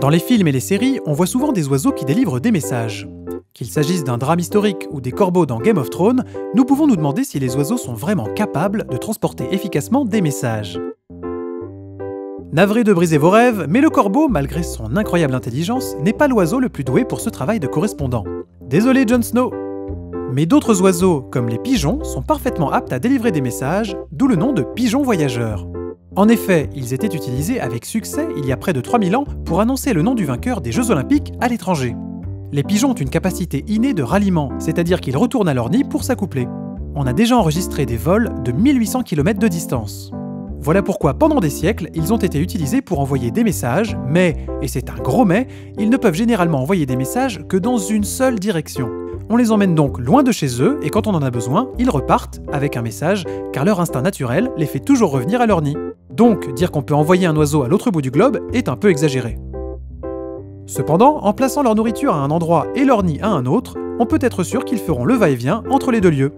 Dans les films et les séries, on voit souvent des oiseaux qui délivrent des messages. Qu'il s'agisse d'un drame historique ou des corbeaux dans Game of Thrones, nous pouvons nous demander si les oiseaux sont vraiment capables de transporter efficacement des messages. Navré de briser vos rêves, mais le corbeau, malgré son incroyable intelligence, n'est pas l'oiseau le plus doué pour ce travail de correspondant. Désolé Jon Snow. Mais d'autres oiseaux, comme les pigeons, sont parfaitement aptes à délivrer des messages, d'où le nom de pigeons voyageurs. En effet, ils étaient utilisés avec succès il y a près de 3000 ans pour annoncer le nom du vainqueur des Jeux Olympiques à l'étranger. Les pigeons ont une capacité innée de ralliement, c'est-à-dire qu'ils retournent à leur nid pour s'accoupler. On a déjà enregistré des vols de 1800 km de distance. Voilà pourquoi pendant des siècles, ils ont été utilisés pour envoyer des messages, mais, et c'est un gros mais, ils ne peuvent généralement envoyer des messages que dans une seule direction. On les emmène donc loin de chez eux et quand on en a besoin, ils repartent avec un message car leur instinct naturel les fait toujours revenir à leur nid. Donc, dire qu'on peut envoyer un oiseau à l'autre bout du globe est un peu exagéré. Cependant, en plaçant leur nourriture à un endroit et leur nid à un autre, on peut être sûr qu'ils feront le va-et-vient entre les deux lieux.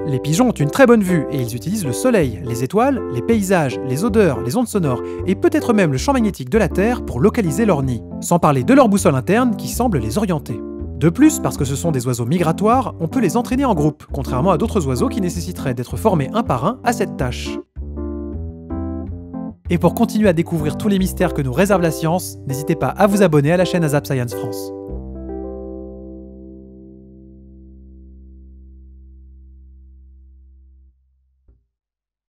Les pigeons ont une très bonne vue et ils utilisent le soleil, les étoiles, les paysages, les odeurs, les ondes sonores et peut-être même le champ magnétique de la Terre pour localiser leur nid, sans parler de leur boussole interne qui semble les orienter. De plus, parce que ce sont des oiseaux migratoires, on peut les entraîner en groupe, contrairement à d'autres oiseaux qui nécessiteraient d'être formés un par un à cette tâche. Et pour continuer à découvrir tous les mystères que nous réserve la science, n'hésitez pas à vous abonner à la chaîne ASAP Science France.